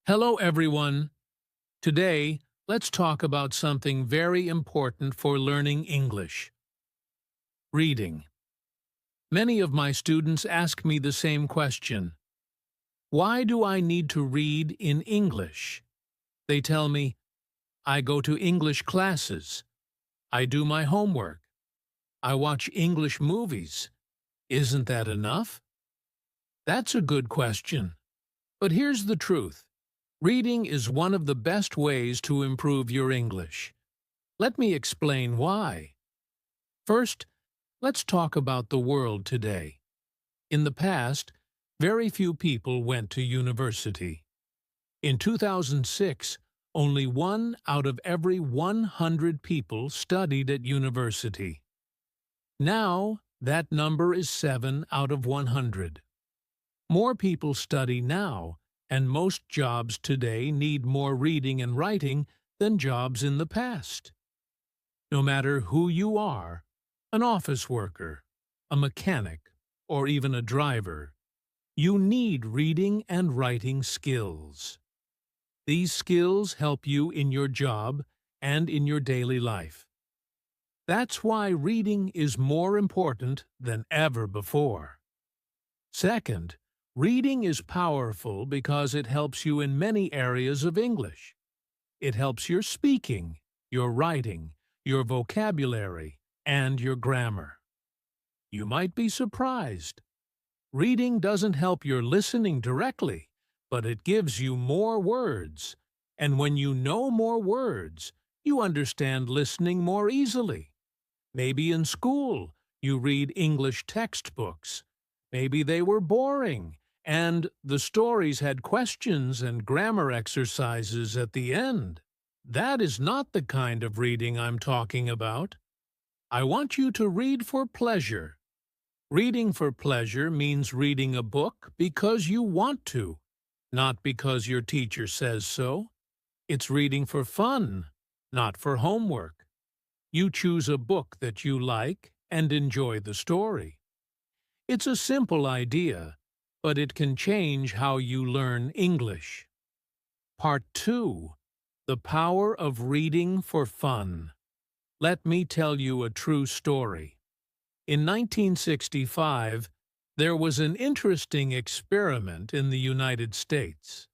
Hello, everyone. Today, let's talk about something very important for learning English: reading. Many of my students ask me the same question: why do I need to read in English? They tell me, I go to English classes, I do my homework, I watch English movies. Isn't that enough? That's a good question. But here's the truth. Reading is one of the best ways to improve your English. Let me explain why. First, let's talk about the world today. In the past, very few people went to university. In 2006, only 1 out of every 100 people studied at university. Now, that number is 7 out of 100. More people study now, and most jobs today need more reading and writing than jobs in the past. No matter who you are, an office worker, a mechanic, or even a driver, you need reading and writing skills. These skills help you in your job and in your daily life. That's why reading is more important than ever before. Second, reading is powerful because it helps you in many areas of English. It helps your speaking, your writing, your vocabulary, and your grammar. You might be surprised. Reading doesn't help your listening directly, but it gives you more words. And when you know more words, you understand listening more easily. Maybe in school, you read English textbooks. Maybe they were boring, and the stories had questions and grammar exercises at the end. That is not the kind of reading I'm talking about. I want you to read for pleasure. Reading for pleasure means reading a book because you want to, not because your teacher says so. It's reading for fun, not for homework. You choose a book that you like and enjoy the story. It's a simple idea, but it can change how you learn English. Part 2. The Power of Reading for Fun. Let me tell you a true story. In 1965, there was an interesting experiment in the United States.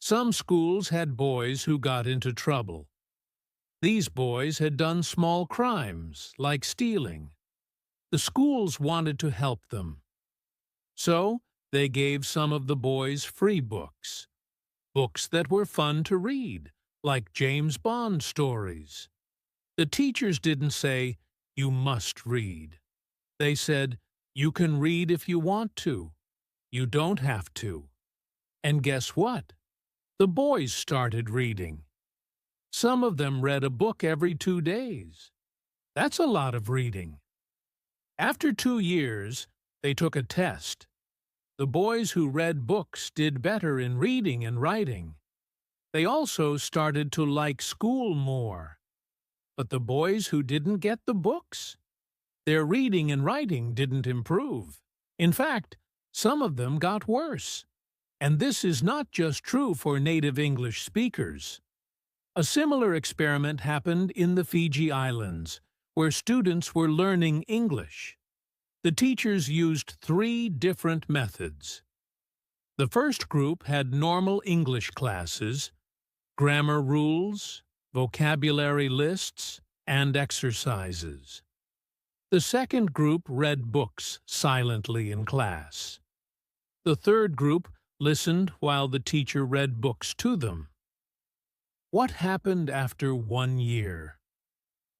Some schools had boys who got into trouble. These boys had done small crimes, like stealing. The schools wanted to help them. So, they gave some of the boys free books. Books that were fun to read, like James Bond stories. The teachers didn't say, "You must read." They said, "You can read if you want to. You don't have to." And guess what? The boys started reading. Some of them read a book every 2 days. That's a lot of reading. After 2 years, they took a test. The boys who read books did better in reading and writing. They also started to like school more. But the boys who didn't get the books? Their reading and writing didn't improve. In fact, some of them got worse. And this is not just true for native English speakers. A similar experiment happened in the Fiji Islands, where students were learning English. The teachers used 3 different methods. The first group had normal English classes, grammar rules, vocabulary lists, and exercises. The second group read books silently in class. The third group listened while the teacher read books to them. What happened after 1 year?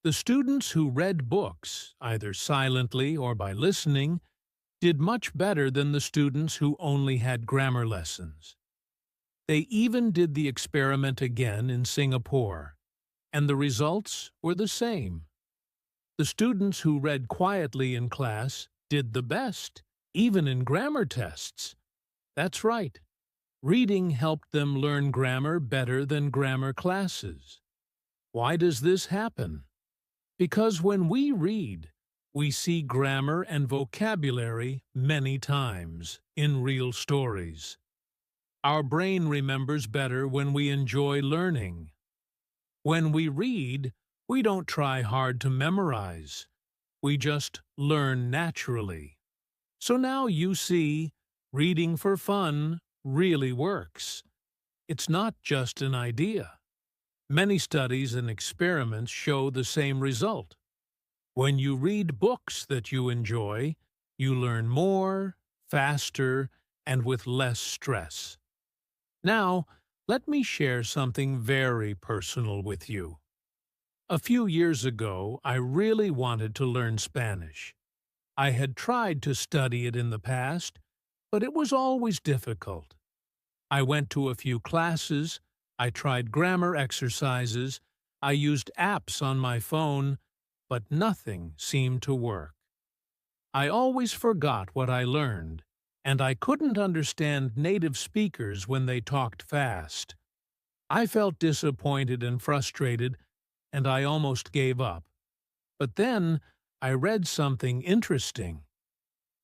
The students who read books, either silently or by listening, did much better than the students who only had grammar lessons. They even did the experiment again in Singapore, and the results were the same. The students who read quietly in class did the best, even in grammar tests. That's right. Reading helped them learn grammar better than grammar classes. Why does this happen? Because when we read, we see grammar and vocabulary many times in real stories. Our brain remembers better when we enjoy learning. When we read, we don't try hard to memorize. We just learn naturally. So now you see, reading for fun really works. It's not just an idea. Many studies and experiments show the same result. When you read books that you enjoy, you learn more, faster, and with less stress. Now, let me share something very personal with you. A few years ago, I really wanted to learn Spanish. I had tried to study it in the past, but it was always difficult. I went to a few classes, I tried grammar exercises, I used apps on my phone, but nothing seemed to work. I always forgot what I learned, and I couldn't understand native speakers when they talked fast. I felt disappointed and frustrated, and I almost gave up. But then I read something interesting.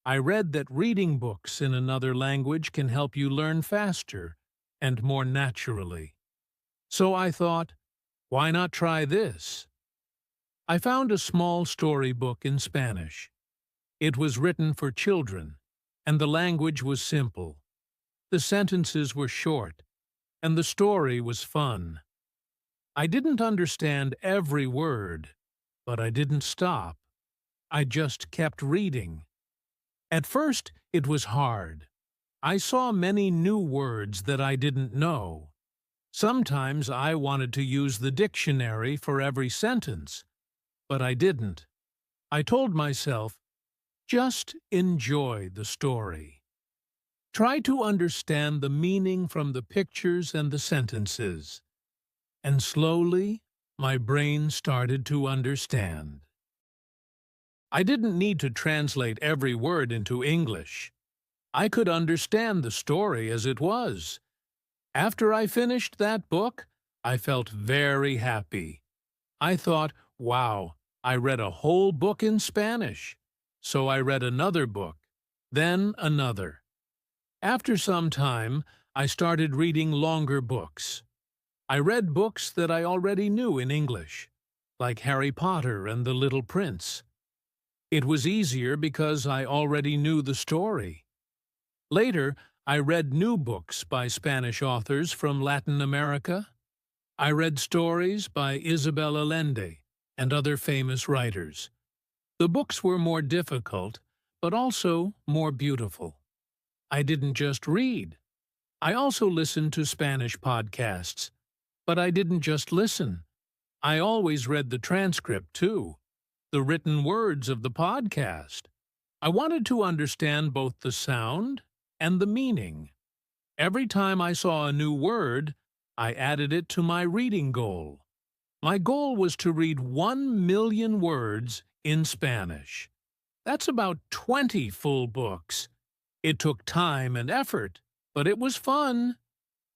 I read that reading books in another language can help you learn faster and more naturally. So I thought, why not try this? I found a small storybook in Spanish. It was written for children, and the language was simple. The sentences were short, and the story was fun. I didn't understand every word, but I didn't stop. I just kept reading. At first, it was hard. I saw many new words that I didn't know. Sometimes I wanted to use the dictionary for every sentence, but I didn't. I told myself, just enjoy the story. Try to understand the meaning from the pictures and the sentences. And slowly, my brain started to understand. I didn't need to translate every word into English. I could understand the story as it was. After I finished that book, I felt very happy. I thought, wow, I read a whole book in Spanish. So I read another book, then another. After some time, I started reading longer books. I read books that I already knew in English, like Harry Potter and the Little Prince. It was easier because I already knew the story. Later, I read new books by Spanish authors from Latin America. I read stories by Isabel Allende and other famous writers. The books were more difficult, but also more beautiful. I didn't just read. I also listened to Spanish podcasts. But I didn't just listen. I always read the transcript, too, the written words of the podcast. I wanted to understand both the sound and the meaning. Every time I saw a new word, I added it to my reading goal. My goal was to read 1 million words in Spanish. That's about 20 full books. It took time and effort, but it was fun.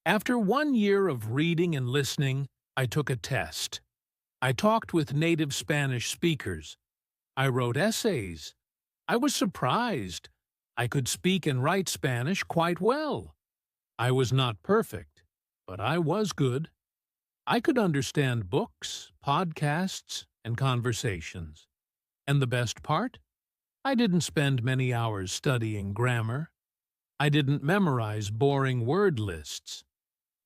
After 1 year of reading and listening, I took a test. I talked with native Spanish speakers. I wrote essays. I was surprised. I could speak and write Spanish quite well. I was not perfect, but I was good. I could understand books, podcasts, and conversations. And the best part? I didn't spend many hours studying grammar. I didn't memorize boring word lists.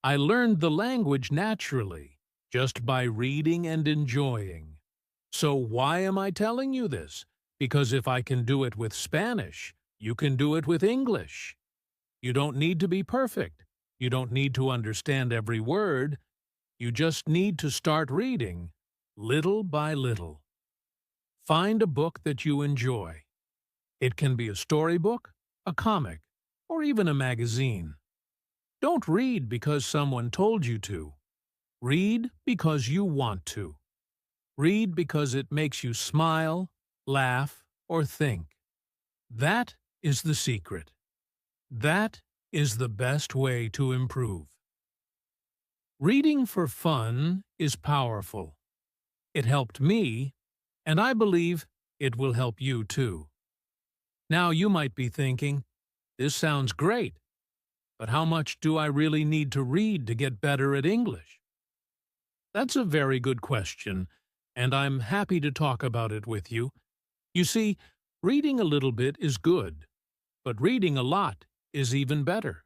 I learned the language naturally, just by reading and enjoying. So why am I telling you this? Because if I can do it with Spanish, you can do it with English. You don't need to be perfect. You don't need to understand every word. You just need to start reading, little by little. Find a book that you enjoy. It can be a storybook, a comic, or even a magazine. Don't read because someone told you to. Read because you want to. Read because it makes you smile, laugh, or think. That is the secret. That is the best way to improve. Reading for fun is powerful. It helped me, and I believe it will help you too. Now you might be thinking, this sounds great, But how much do I really need to read to get better at English? That's a very good question, and I'm happy to talk about it with you. You see, reading a little bit is good, but reading a lot is even better.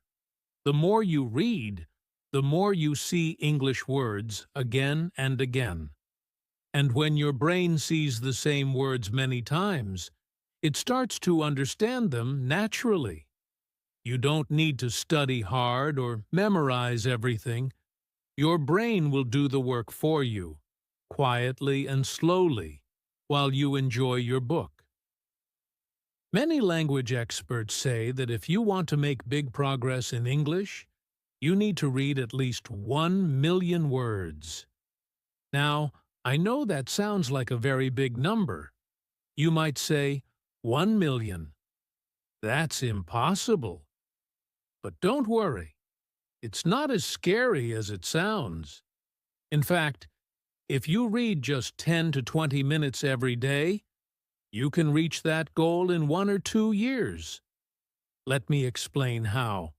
The more you read, the more you see English words again and again. And when your brain sees the same words many times, it starts to understand them naturally. You don't need to study hard or memorize everything. Your brain will do the work for you, quietly and slowly, while you enjoy your book. Many language experts say that if you want to make big progress in English, you need to read at least 1 million words. Now, I know that sounds like a very big number. You might say, 1 million. That's impossible. But don't worry, it's not as scary as it sounds. In fact, if you read just 10 to 20 minutes every day, you can reach that goal in 1 or 2 years. Let me explain how.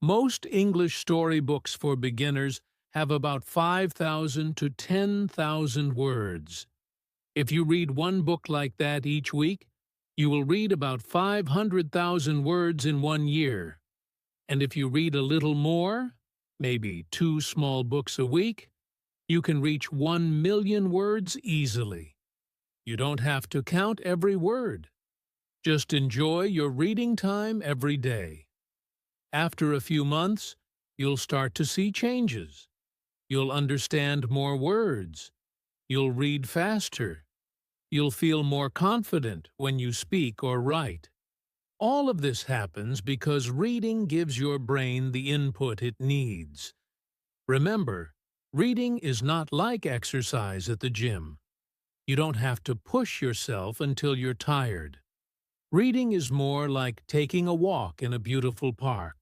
Most English storybooks for beginners have about 5,000 to 10,000 words. If you read one book like that each week, you will read about 500,000 words in 1 year. And if you read a little more, maybe 2 small books a week, you can reach 1 million words easily. You don't have to count every word. Just enjoy your reading time every day. After a few months, you'll start to see changes. You'll understand more words. You'll read faster. You'll feel more confident when you speak or write. All of this happens because reading gives your brain the input it needs. Remember, reading is not like exercise at the gym. You don't have to push yourself until you're tired. Reading is more like taking a walk in a beautiful park.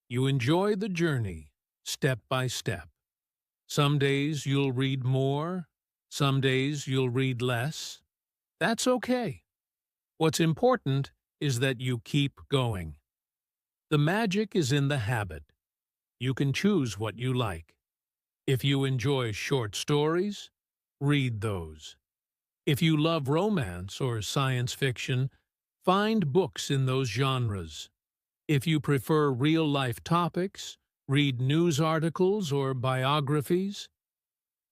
You enjoy the journey, step by step. Some days you'll read more, some days you'll read less. That's okay. What's important is that you keep going. The magic is in the habit. You can choose what you like. If you enjoy short stories, read those. If you love romance or science fiction, find books in those genres. If you prefer real-life topics, read news articles or biographies.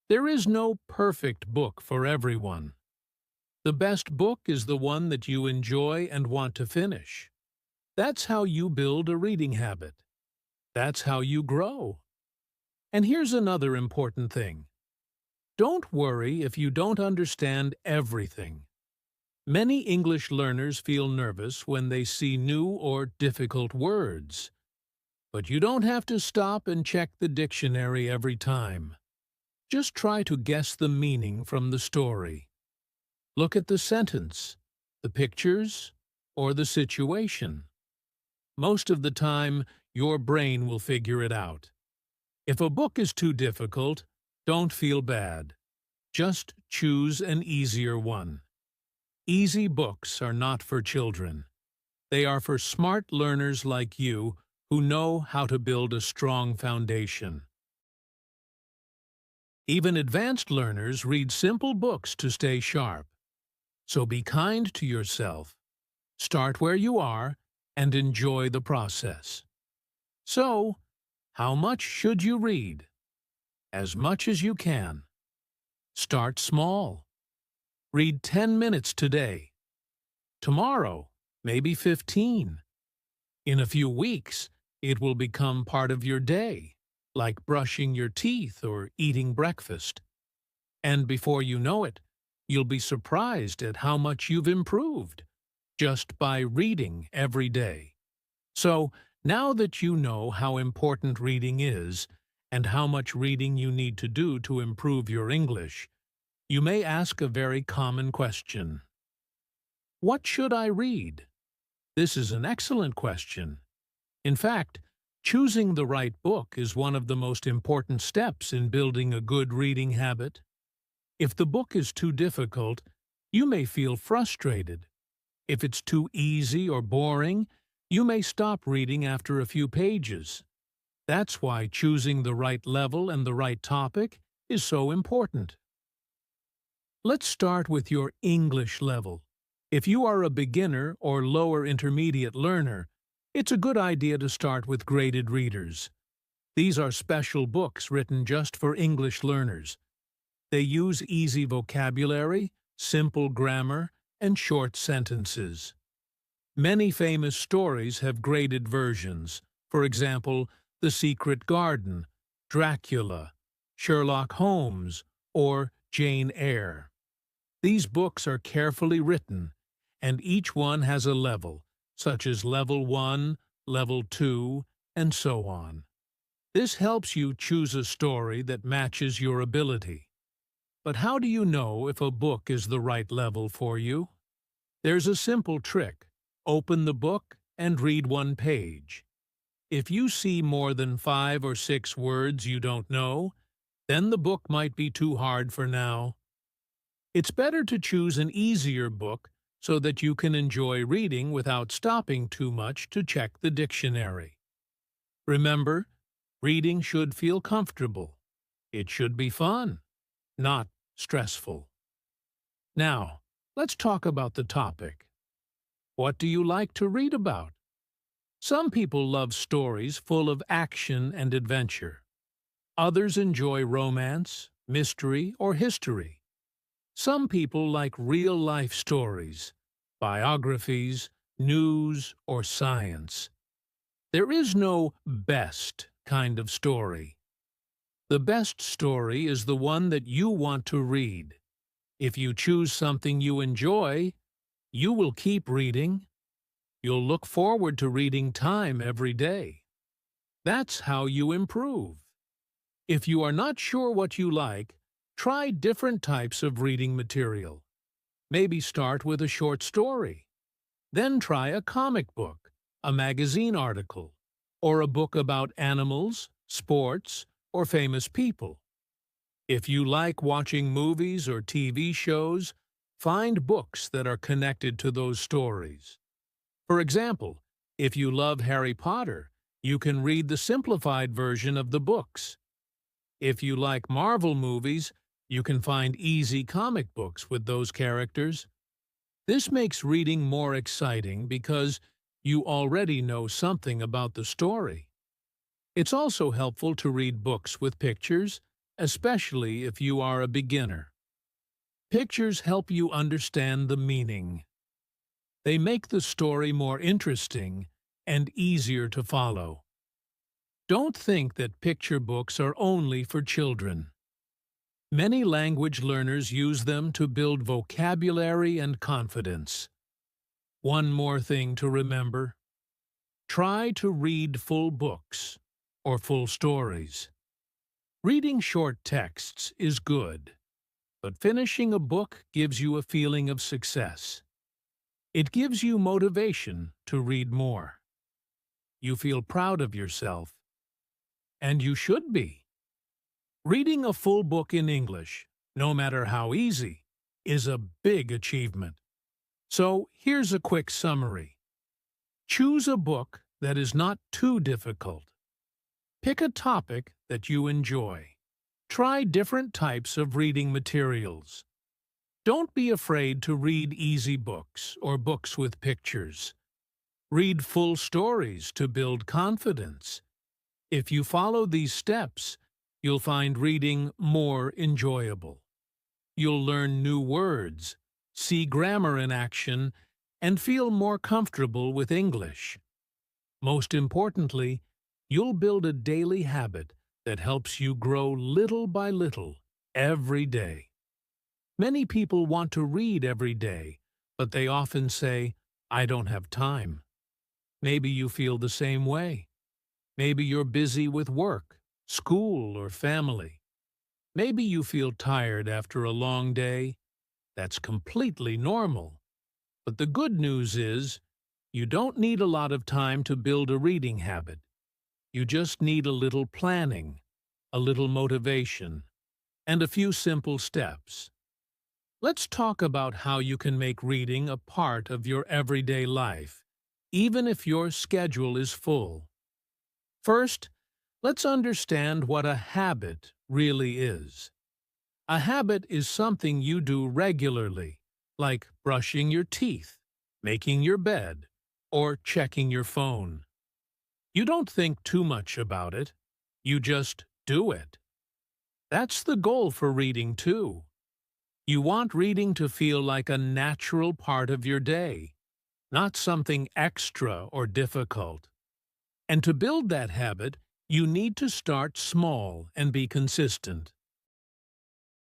There is no perfect book for everyone. The best book is the one that you enjoy and want to finish. That's how you build a reading habit. That's how you grow. And here's another important thing. Don't worry if you don't understand everything. Many English learners feel nervous when they see new or difficult words. But you don't have to stop and check the dictionary every time. Just try to guess the meaning from the story. Look at the sentence, the pictures, or the situation. Most of the time, your brain will figure it out. If a book is too difficult, don't feel bad. Just choose an easier one. Easy books are not for children. They are for smart learners like you who know how to build a strong foundation. Even advanced learners read simple books to stay sharp. So be kind to yourself. Start where you are and enjoy the process. So, how much should you read? As much as you can. Start small. Read 10 minutes today. Tomorrow, maybe 15. In a few weeks, it will become part of your day, like brushing your teeth or eating breakfast. And before you know it, you'll be surprised at how much you've improved, just by reading every day. So, now that you know how important reading is, and how much reading you need to do to improve your English, you may ask a very common question. What should I read? This is an excellent question. In fact, choosing the right book is one of the most important steps in building a good reading habit. If the book is too difficult, you may feel frustrated. If it's too easy or boring, You may stop reading after a few pages. That's why choosing the right level and the right topic is so important. Let's start with your English level. If you are a beginner or lower intermediate learner, it's a good idea to start with graded readers. These are special books written just for English learners. They use easy vocabulary, simple grammar, and short sentences. Many famous stories have graded versions. For example, The Secret Garden, Dracula, Sherlock Holmes, or Jane Eyre. These books are carefully written, and each one has a level, such as Level 1, Level 2, and so on. This helps you choose a story that matches your ability. But how do you know if a book is the right level for you? There's a simple trick. Open the book and read one page. If you see more than 5 or 6 words you don't know, then the book might be too hard for now. It's better to choose an easier book so that you can enjoy reading without stopping too much to check the dictionary. Remember, reading should feel comfortable. It should be fun, not stressful. Now, let's talk about the topic. What do you like to read about? Some people love stories full of action and adventure. Others enjoy romance, mystery, or history. Some people like real-life stories, biographies, news, or science. There is no best kind of story. The best story is the one that you want to read. If you choose something you enjoy, you will keep reading. You'll look forward to reading time every day. That's how you improve. If you are not sure what you like, try different types of reading material. Maybe start with a short story. Then try a comic book, a magazine article, or a book about animals, sports, or famous people. If you like watching movies or TV shows, find books that are connected to those stories. For example, if you love Harry Potter, you can read the simplified version of the books. If you like Marvel movies, you can find easy comic books with those characters. This makes reading more exciting because you already know something about the story. It's also helpful to read books with pictures, especially if you are a beginner. Pictures help you understand the meaning. They make the story more interesting and easier to follow. Don't think that picture books are only for children. Many language learners use them to build vocabulary and confidence. One more thing to remember. Try to read full books or full stories. Reading short texts is good, but finishing a book gives you a feeling of success. It gives you motivation to read more. You feel proud of yourself, and you should be. Reading a full book in English, no matter how easy, is a big achievement. So here's a quick summary. Choose a book that is not too difficult. Pick a topic that you enjoy. Try different types of reading materials. Don't be afraid to read easy books or books with pictures. Read full stories to build confidence. If you follow these steps, you'll find reading more enjoyable. You'll learn new words, see grammar in action, and feel more comfortable with English. Most importantly, you'll build a daily habit that helps you grow little by little every day. Many people want to read every day, but they often say, "I don't have time." Maybe you feel the same way. Maybe you're busy with work, school, or family. Maybe you feel tired after a long day. That's completely normal. But the good news is, you don't need a lot of time to build a reading habit. You just need a little planning, a little motivation, and a few simple steps. Let's talk about how you can make reading a part of your everyday life even if your schedule is full. First, let's understand what a habit really is. A habit is something you do regularly, like brushing your teeth, making your bed, or checking your phone. You don't think too much about it, you just do it. That's the goal for reading too. You want reading to feel like a natural part of your day, not something extra or difficult. And to build that habit, you need to start small and be consistent.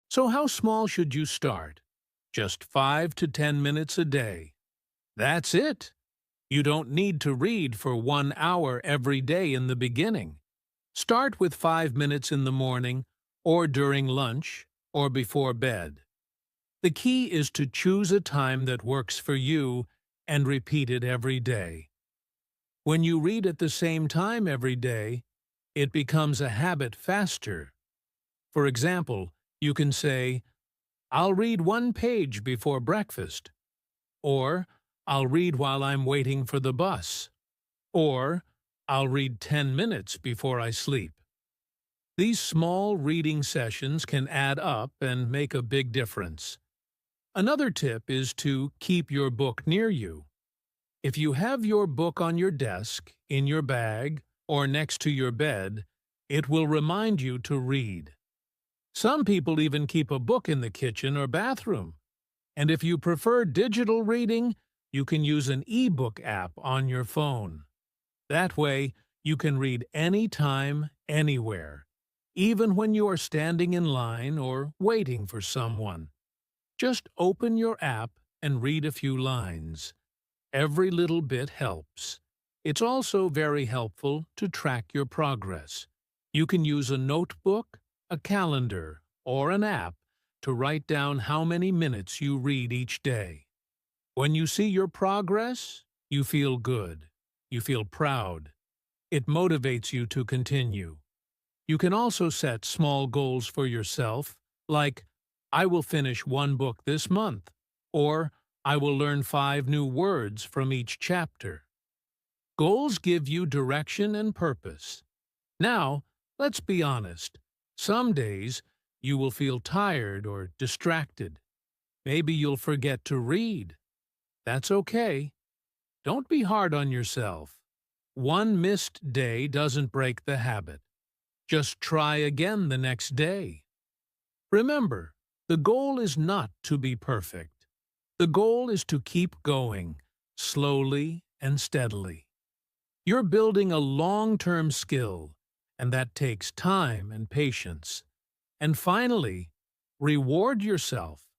So how small should you start? Just 5 to 10 minutes a day. That's it. You don't need to read for 1 hour every day in the beginning. Start with 5 minutes in the morning, or during lunch, or before bed. The key is to choose a time that works for you and repeat it every day. When you read at the same time every day, it becomes a habit faster. For example, you can say, "I'll read 1 page before breakfast," or "I'll read while I'm waiting for the bus," or "I'll read 10 minutes before I sleep." These small reading sessions can add up and make a big difference. Another tip is to keep your book near you. If you have your book on your desk, in your bag, or next to your bed, it will remind you to read. Some people even keep a book in the kitchen or bathroom. And if you prefer digital reading, you can use an e-book app on your phone. That way, you can read anytime, anywhere, even when you are standing in line or waiting for someone. Just open your app and read a few lines. Every little bit helps. It's also very helpful to track your progress. You can use a notebook, a calendar, or an app to write down how many minutes you read each day. When you see your progress, you feel good. You feel proud. It motivates you to continue. You can also set small goals for yourself, like, "I will finish 1 book this month," or "I will learn 5 new words from each chapter." Goals give you direction and purpose. Now, let's be honest. Some days, you will feel tired or distracted. Maybe you'll forget to read. That's okay. Don't be hard on yourself. One missed day doesn't break the habit. Just try again the next day. Remember, the goal is not to be perfect. The goal is to keep going, slowly and steadily. You're building a long-term skill, and that takes time and patience. And finally, reward yourself.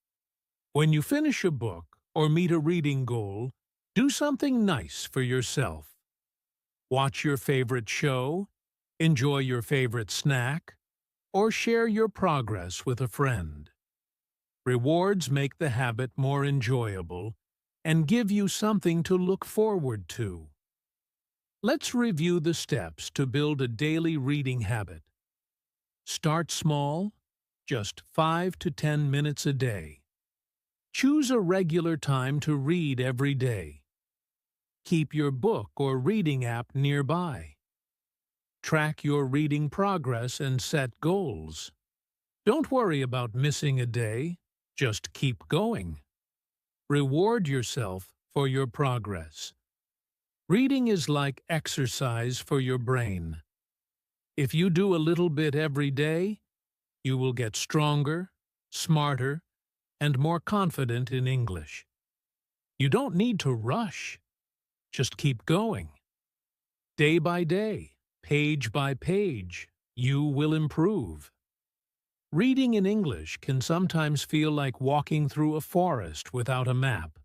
When you finish a book or meet a reading goal, do something nice for yourself. Watch your favorite show, enjoy your favorite snack, or share your progress with a friend. Rewards make the habit more enjoyable and give you something to look forward to. Let's review the steps to build a daily reading habit. Start small, just 5 to 10 minutes a day. Choose a regular time to read every day. Keep your book or reading app nearby. Track your reading progress and set goals. Don't worry about missing a day, just keep going. Reward yourself for your progress. Reading is like exercise for your brain. If you do a little bit every day, you will get stronger, smarter, and more confident in English. You don't need to rush. Just keep going. Day by day, page by page, you will improve. Reading in English can sometimes feel like walking through a forest without a map.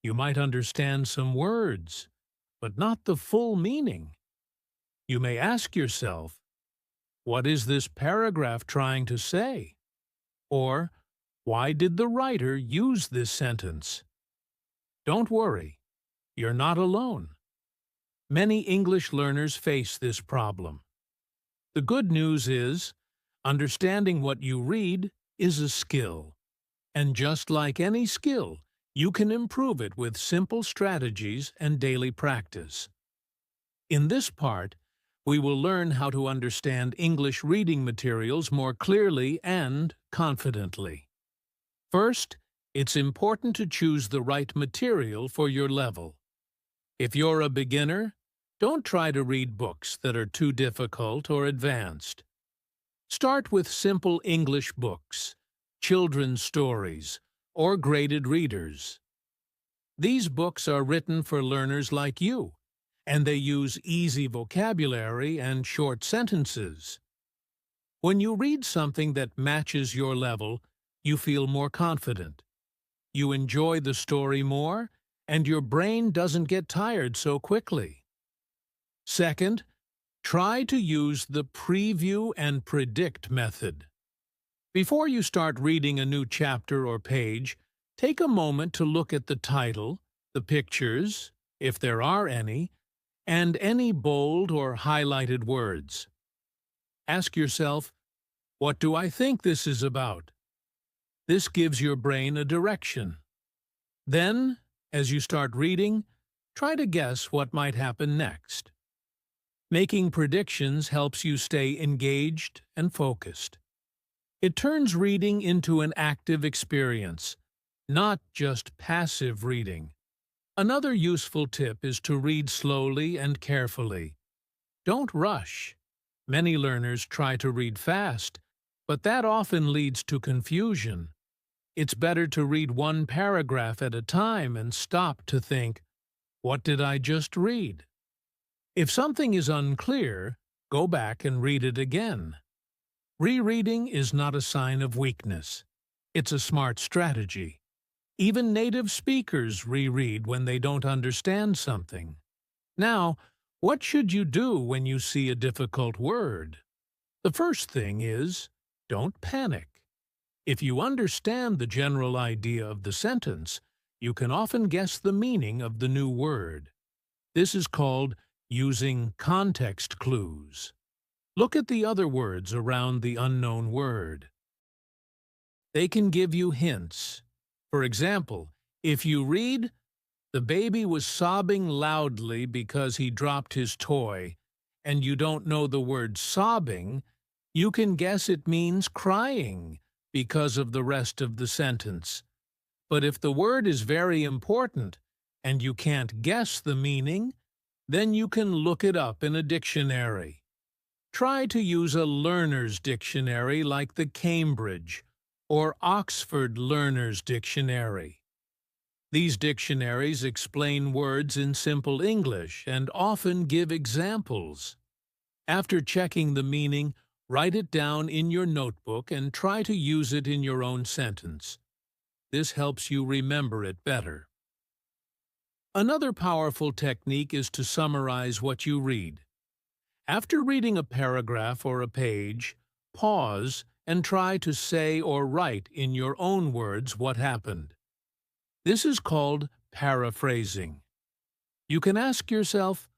You might understand some words, but not the full meaning. You may ask yourself, "What is this paragraph trying to say?" Or, "Why did the writer use this sentence?" Don't worry, you're not alone. Many English learners face this problem. The good news is, understanding what you read is a skill. And just like any skill, You can improve it with simple strategies and daily practice. In this part, we will learn how to understand English reading materials more clearly and confidently. First, it's important to choose the right material for your level. If you're a beginner, don't try to read books that are too difficult or advanced. Start with simple English books, children's stories, or graded readers. These books are written for learners like you, and they use easy vocabulary and short sentences. When you read something that matches your level, you feel more confident. You enjoy the story more, and your brain doesn't get tired so quickly. Second, try to use the preview and predict method. Before you start reading a new chapter or page, take a moment to look at the title, the pictures, if there are any, and any bold or highlighted words. Ask yourself, what do I think this is about? This gives your brain a direction. Then, as you start reading, try to guess what might happen next. Making predictions helps you stay engaged and focused. It turns reading into an active experience, not just passive reading. Another useful tip is to read slowly and carefully. Don't rush. Many learners try to read fast, but that often leads to confusion. It's better to read one paragraph at a time and stop to think, what did I just read? If something is unclear, go back and read it again. Rereading is not a sign of weakness. It's a smart strategy. Even native speakers reread when they don't understand something. Now, what should you do when you see a difficult word? The first thing is, don't panic. If you understand the general idea of the sentence, you can often guess the meaning of the new word. This is called using context clues. Look at the other words around the unknown word. They can give you hints. For example, if you read, "The baby was sobbing loudly because he dropped his toy," and you don't know the word sobbing, you can guess it means crying because of the rest of the sentence. But if the word is very important and you can't guess the meaning, then you can look it up in a dictionary. Try to use a learner's dictionary like the Cambridge or Oxford Learner's Dictionary. These dictionaries explain words in simple English and often give examples. After checking the meaning, write it down in your notebook and try to use it in your own sentence. This helps you remember it better. Another powerful technique is to summarize what you read. After reading a paragraph or a page, pause and try to say or write in your own words what happened. This is called paraphrasing. You can ask yourself,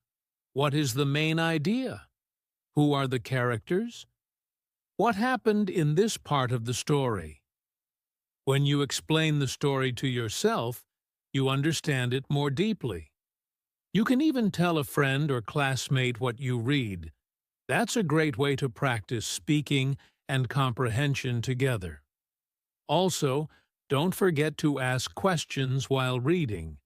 what is the main idea? Who are the characters? What happened in this part of the story? When you explain the story to yourself, you understand it more deeply. You can even tell a friend or classmate what you read. That's a great way to practice speaking and comprehension together. Also, don't forget to ask questions while reading.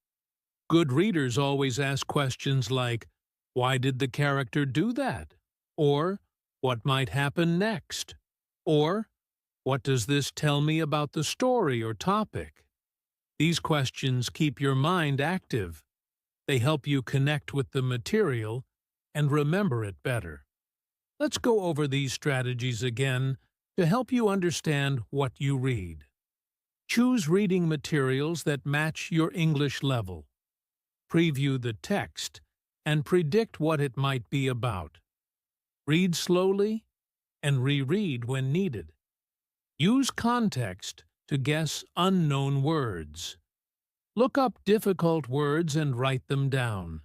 Good readers always ask questions like, why did the character do that? Or, what might happen next? Or, what does this tell me about the story or topic? These questions keep your mind active. They help you connect with the material and remember it better. Let's go over these strategies again to help you understand what you read. Choose reading materials that match your English level. Preview the text and predict what it might be about. Read slowly and reread when needed. Use context to guess unknown words. Look up difficult words and write them down.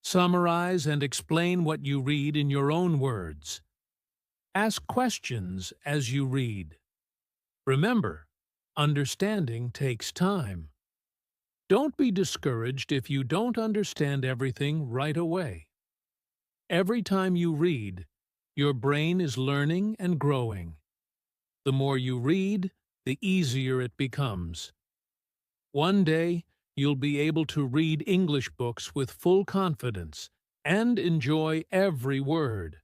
Summarize and explain what you read in your own words. Ask questions as you read. Remember, understanding takes time. Don't be discouraged if you don't understand everything right away. Every time you read, your brain is learning and growing. The more you read, the easier it becomes. One day, you'll be able to read English books with full confidence and enjoy every word.